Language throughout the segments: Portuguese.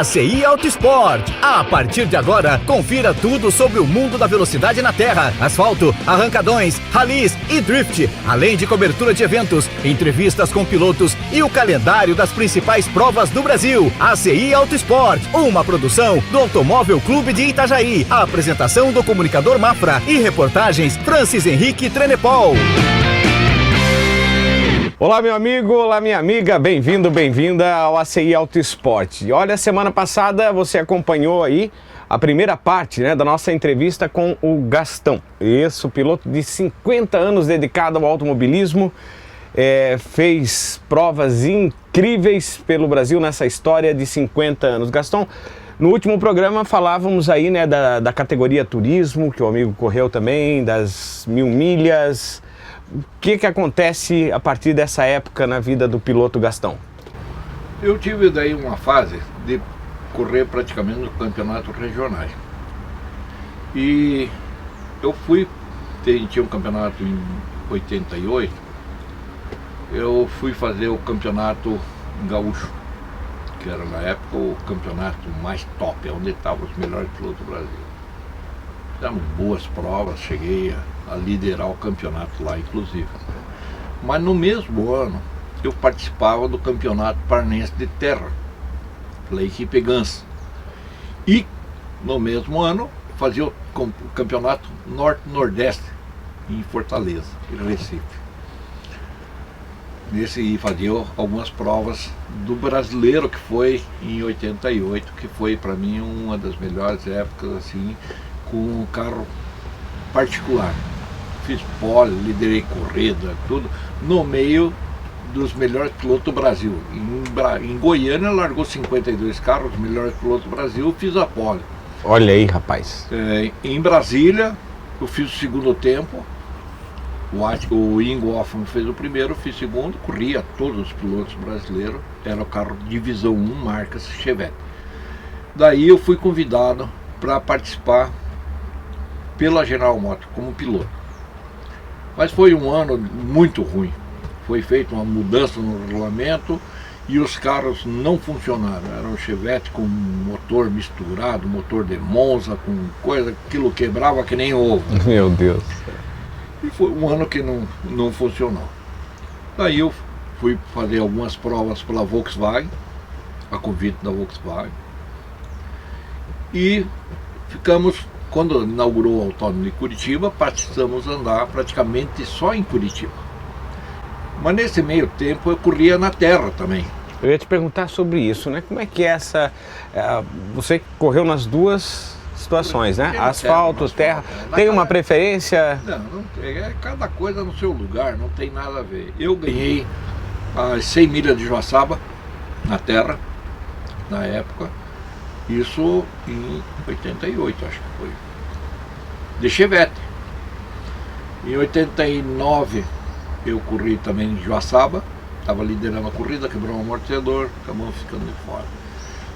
ACI Auto Sport. A partir de agora, confira tudo sobre o mundo da velocidade na terra, asfalto, arrancadões, ralis e drift, além de cobertura de eventos, entrevistas com pilotos e o calendário das principais provas do Brasil. ACI Auto Sport, uma produção do Automóvel Clube de Itajaí. A apresentação do comunicador Mafra e reportagens Francis Henrique Trenepol. Olá, meu amigo, olá, minha amiga, bem-vindo, bem-vinda ao ACI Auto Sport. E olha, semana passada você acompanhou aí a primeira parte, da nossa entrevista com o Gastão. Esse piloto de 50 anos dedicado ao automobilismo, fez provas incríveis pelo Brasil nessa história de 50 anos. Gastão, no último programa falávamos aí, da categoria turismo, que o amigo correu também, das 1000 milhas. O que acontece a partir dessa época na vida do piloto Gastão? Eu tive daí uma fase de correr praticamente no campeonato regionais. E eu tinha um campeonato em 88, eu fui fazer o campeonato gaúcho, que era na época o campeonato mais top, onde estavam os melhores pilotos do Brasil. Fizemos boas provas, cheguei a liderar o campeonato lá, inclusive. Mas no mesmo ano, eu participava do campeonato paranaense de terra, pela equipe Gans. E no mesmo ano, fazia o campeonato Norte-Nordeste, em Fortaleza, em Recife. Nesse fazia algumas provas do brasileiro, que foi em 88, que foi para mim uma das melhores épocas, assim, com um carro particular. Fiz pole, liderei corrida, tudo, no meio dos melhores pilotos do Brasil. Em Goiânia largou 52 carros, os melhores pilotos do Brasil, fiz a pole. Olha aí, rapaz. Em Brasília, eu fiz o segundo tempo, o Ingo Hoffman fez o primeiro, eu fiz o segundo, corria todos os pilotos brasileiros, era o carro divisão 1, marca Chevette. Daí eu fui convidado para participar pela General Motors como piloto. Mas foi um ano muito ruim. Foi feita uma mudança no regulamento e os carros não funcionaram. Era um Chevette com motor misturado, motor de Monza, com coisa, aquilo quebrava que nem ovo. Meu Deus. E foi um ano que não funcionou. Daí eu fui fazer algumas provas pela Volkswagen, a convite da Volkswagen. E ficamos... Quando inaugurou o Autódromo de Curitiba, passamos a andar praticamente só em Curitiba. Mas nesse meio tempo eu corria na terra também. Eu ia te perguntar sobre isso, Como é que é essa... Você correu nas duas situações, Asfalto, terra. Tem uma preferência? Não tem. Cada coisa no seu lugar, não tem nada a ver. Eu ganhei as 100 milhas de Joaçaba na terra, na época. Isso em 88, acho que foi. De Chevette. Em 89 eu corri também em Joaçaba, estava liderando a corrida, quebrou um amortecedor, acabamos ficando de fora.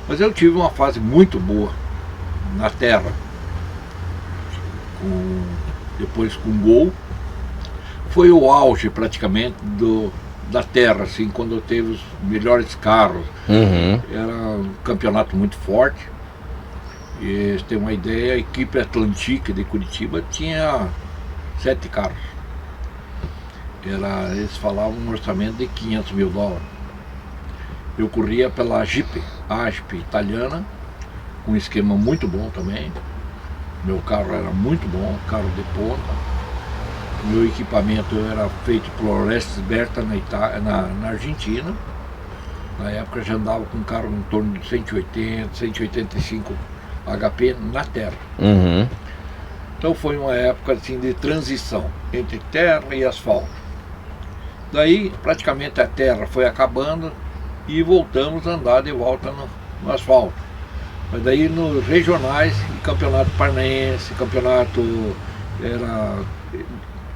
Mas eu tive uma fase muito boa na terra, depois com Gol. Foi o auge praticamente da terra, assim, quando eu teve os melhores carros. Era um campeonato muito forte. E você tem uma ideia, a equipe Atlantique de Curitiba tinha 7 carros. Eles falavam um orçamento de 500 mil dólares. Eu corria pela Jeep, ASP italiana, com um esquema muito bom também. Meu carro era muito bom, carro de ponta. Meu equipamento era feito por Orestes Berta na Argentina. Na época já andava com um carro em torno de 180, 185 HP na terra. Então foi uma época assim, de transição entre terra e asfalto. Daí praticamente a terra foi acabando e voltamos a andar de volta no asfalto. Mas daí nos regionais, campeonato paranaense, campeonato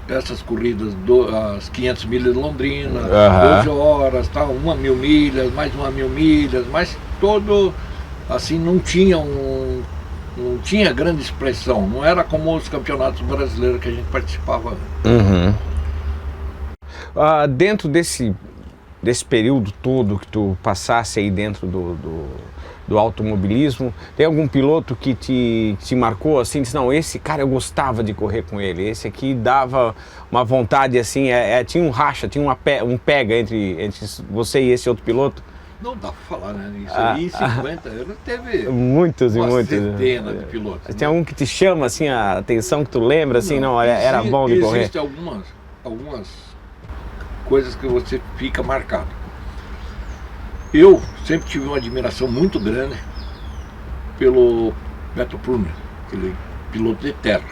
essas corridas, as 500 milhas de Londrina, 12 horas, tá, 1.000 milhas, mais 1.000 milhas, mas todo assim não tinha grande expressão, não era como os campeonatos brasileiros que a gente participava. Dentro desse desse período todo que tu passasse aí dentro do automobilismo, tem algum piloto que te marcou assim, disse, não, esse cara eu gostava de correr com ele, esse aqui dava uma vontade assim, tinha um racha, tinha um pega entre você e esse outro piloto? Não dá pra falar, né? Isso aí em 50 anos teve muitos e muitos. Centena de pilotos. Tem algum que te chama assim a atenção, que tu lembra assim, não, era bom de correr? Existem algumas coisas que você fica marcado. Eu sempre tive uma admiração muito grande pelo Beto Pruner, aquele piloto de terra.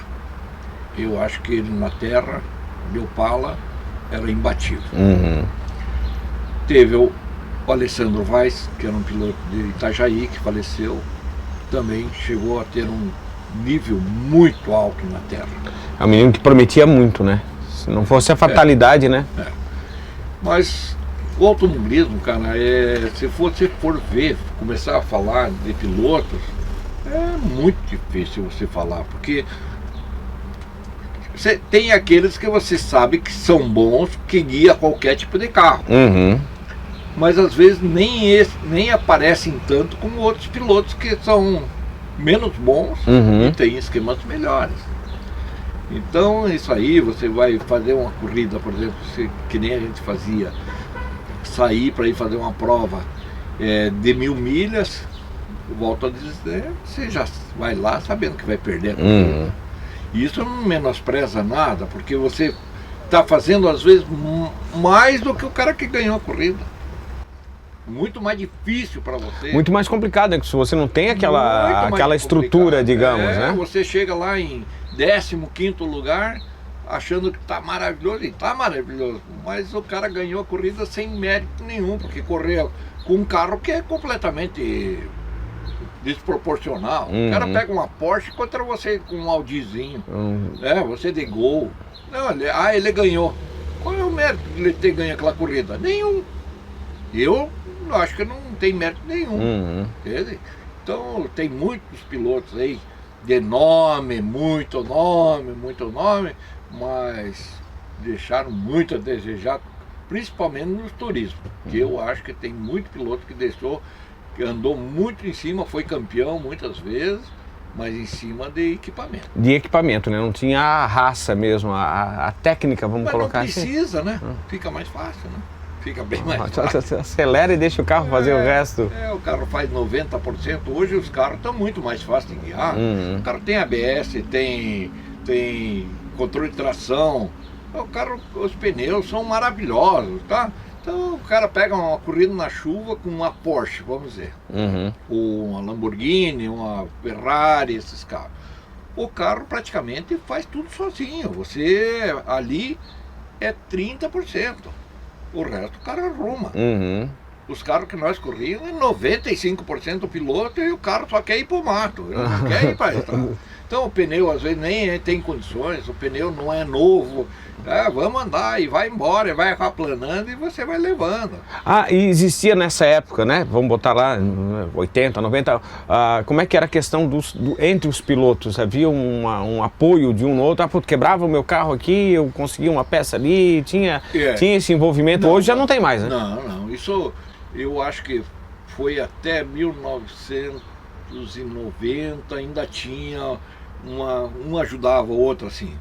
Eu acho que ele na terra, de Opala, era imbatível. Teve o Alessandro Weiss, que era um piloto de Itajaí, que faleceu, também chegou a ter um nível muito alto na terra. É um menino que prometia muito, né? Se não fosse a fatalidade, né? Mas o automobilismo, cara, se você for ver, começar a falar de pilotos, é muito difícil você falar, porque você tem aqueles que você sabe que são bons, que guia qualquer tipo de carro. Mas às vezes nem aparecem tanto como outros pilotos que são menos bons e têm esquemas melhores. Então isso aí, você vai fazer uma corrida, por exemplo, que nem a gente fazia, sair para ir fazer uma prova de 1000 milhas, volto a dizer, você já vai lá sabendo que vai perder a corrida. E isso não menospreza nada, porque você está fazendo às vezes mais do que o cara que ganhou a corrida. Muito mais difícil para você. Muito mais complicado, né? Se você não tem aquela estrutura, digamos, né? Você chega lá em 15º lugar, achando que está maravilhoso, e está maravilhoso, mas o cara ganhou a corrida sem mérito nenhum, porque correu com um carro que é completamente desproporcional. O cara pega uma Porsche contra você com um Audizinho, você de Gol. Não, ele ganhou. Qual é o mérito de ele ter ganho aquela corrida? Nenhum. Eu acho que não tem mérito nenhum. Então tem muitos pilotos aí de nome, muito nome, mas deixaram muito a desejar, principalmente no turismo, que eu acho que tem muito piloto que andou muito em cima, foi campeão muitas vezes, mas em cima de equipamento. De equipamento, né? Não tinha a raça mesmo, a técnica, vamos colocar assim. Não precisa, né? Fica mais fácil, né? Fica bem mais fácil. Você acelera e deixa o carro fazer o resto. O carro faz 90%. Hoje os carros estão muito mais fáceis de guiar. O carro tem ABS, tem controle de tração. Os pneus são maravilhosos, tá? Então o cara pega uma corrida na chuva com uma Porsche, vamos dizer. Ou uma Lamborghini, uma Ferrari, esses carros. O carro praticamente faz tudo sozinho. Você ali é 30%. O resto o cara arruma. Os carros que nós corríamos, 95% do piloto, e o carro só quer ir pro mato, ele não quer ir para estrada. Então o pneu às vezes nem tem condições, o pneu não é novo. Vamos andar e vai embora, vai aplanando e você vai levando. E existia nessa época, né? Vamos botar lá, 80, 90, como é que era a questão entre os pilotos? Havia um apoio de um no outro? Quebrava o meu carro aqui, eu conseguia uma peça ali, tinha esse envolvimento. Hoje já não tem mais, né? Não, isso eu acho que foi até 1990, ainda tinha um ajudava o outro assim.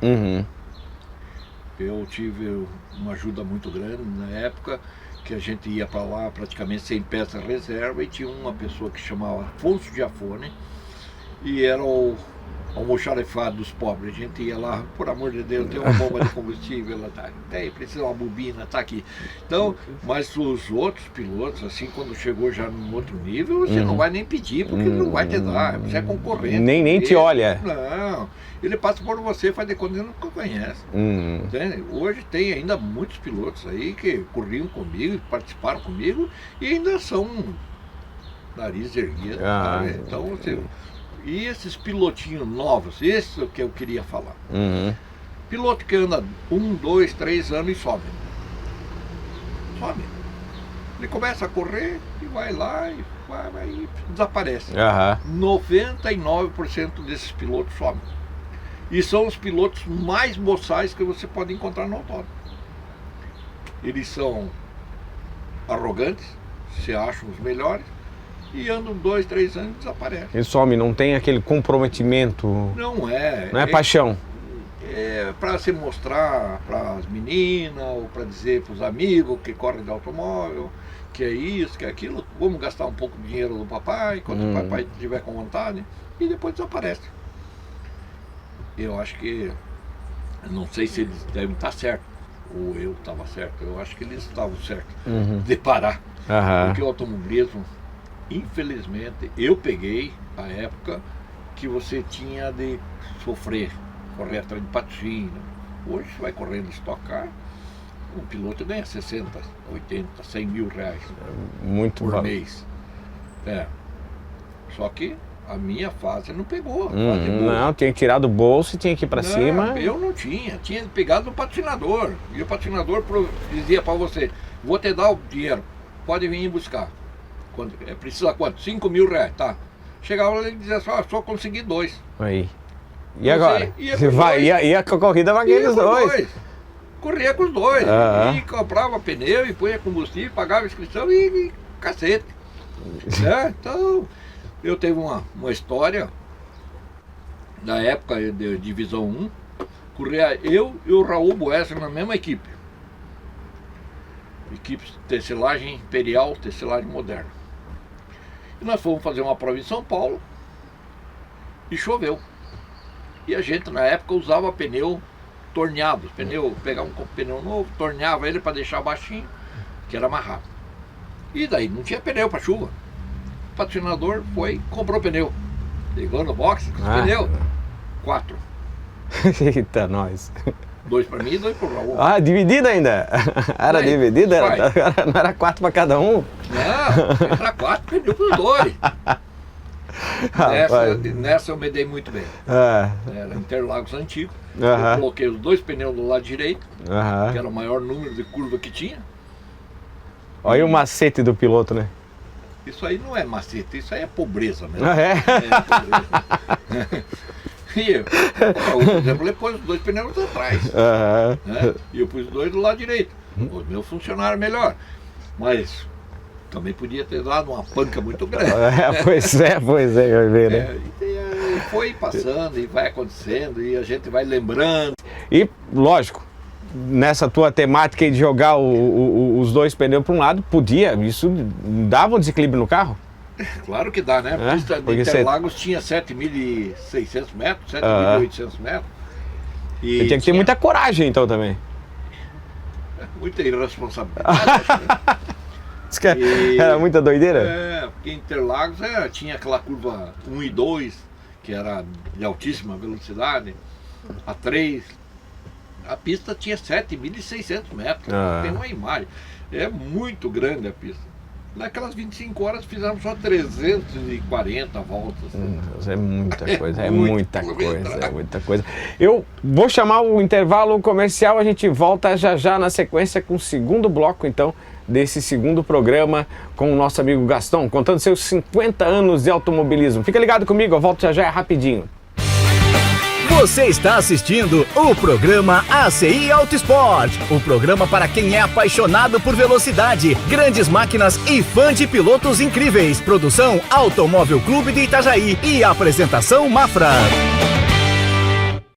Eu tive uma ajuda muito grande na época, que a gente ia para lá praticamente sem peça reserva, e tinha uma pessoa que chamava Afonso Giafone, e era o almoxarifado dos pobres. A gente ia lá, por amor de Deus, tem uma bomba de combustível, ela precisa de uma bobina, tá aqui. Então, mas os outros pilotos, assim, quando chegou já num outro nível, você não vai nem pedir, porque ele não vai te dar, você é concorrente. Nem te olha. Não, ele passa por você, faz de conta que não conhece. Entende? Hoje tem ainda muitos pilotos aí que corriam comigo, participaram comigo, e ainda são nariz erguido. Então, você... E esses pilotinhos novos, esse é o que eu queria falar. Piloto que anda 1, 2, 3 anos e sobe. Ele começa a correr e vai lá e desaparece. 99% desses pilotos sobem. E são os pilotos mais boçais que você pode encontrar no autódromo. Eles são arrogantes, se acham os melhores, e andam 2, 3 anos e desaparecem. Ele some, não tem aquele comprometimento. Não é. Não é paixão. É para se mostrar para as meninas, ou para dizer para os amigos que correm de automóvel, que é isso, que é aquilo, vamos gastar um pouco de dinheiro do papai, quando o papai estiver com vontade, e depois desaparece. Eu acho que, não sei se eles devem estar certos, ou eu estava certo, eu acho que eles estavam certos de parar. Porque o automobilismo, infelizmente, eu peguei a época que você tinha de sofrer, correr atrás de patrocínio. Hoje você vai correndo Stock Car, um piloto ganha 60, 80, 100 mil reais muito por mês. Só que a minha fase não pegou. Não, tinha que tirar do bolso e tinha que ir para cima. Eu não tinha pegado no patrocinador. E o patrocinador dizia para você, vou te dar o dinheiro, pode vir buscar. Precisa quanto? 5 mil reais, tá. Chegava lá e dizia assim, só consegui 2. Aí. E agora? Você vai, ia com a corrida para aqueles dois. Corria com os dois. E comprava pneu e punha combustível, pagava inscrição e cacete. Então, eu teve uma história da época de Divisão 1, corria eu e o Raul Boesser na mesma equipe. Equipe de tecelagem imperial, tecelagem moderna. E nós fomos fazer uma prova em São Paulo e choveu. E a gente na época usava pneu torneado, pegava um pneu novo, torneava ele para deixar baixinho, que era mais rápido. E daí não tinha pneu para chuva. O patrocinador foi, comprou pneu. Ligou no box com os pneus. 4. Eita, nós. 2 para mim e 2 para o Raul. Dividido ainda? Era dividido? Não era 4 para cada um? Não, era 4 pneus para os 2. Nessa eu me dei muito bem. Era Interlagos antigo. Eu coloquei os 2 pneus do lado direito, que era o maior número de curva que tinha. Olha o macete do piloto, né? Isso aí não é macete, isso aí é pobreza mesmo. É? E eu, por exemplo, ele pôs os 2 pneus atrás. E eu pus os 2 do lado direito. Os meus funcionaram melhor. Mas também podia ter dado uma panca muito grande. Pois é, vai ver, né? E foi passando e vai acontecendo e a gente vai lembrando. E, lógico, nessa tua temática aí de jogar os 2 pneus para um lado, isso dava um desequilíbrio no carro? Claro que dá, né? A pista de Interlagos tinha 7.600 metros, 7.800 metros. E você tinha que ter muita coragem então também. Muita irresponsabilidade. Diz que era muita doideira? Porque Interlagos tinha aquela curva 1 e 2, que era de altíssima velocidade, a 3. A pista tinha 7.600 metros, tem uma imagem. É muito grande a pista. Naquelas 25 horas fizemos só 340 voltas. É muita coisa, é muita coisa. Eu vou chamar o intervalo comercial, a gente volta já na sequência com o segundo bloco, então, desse segundo programa com o nosso amigo Gastão, contando seus 50 anos de automobilismo. Fica ligado comigo, eu volto já rapidinho. Você está assistindo o programa ACI Auto Sport, o programa para quem é apaixonado por velocidade, grandes máquinas e fã de pilotos incríveis. Produção Automóvel Clube de Itajaí e apresentação Mafra.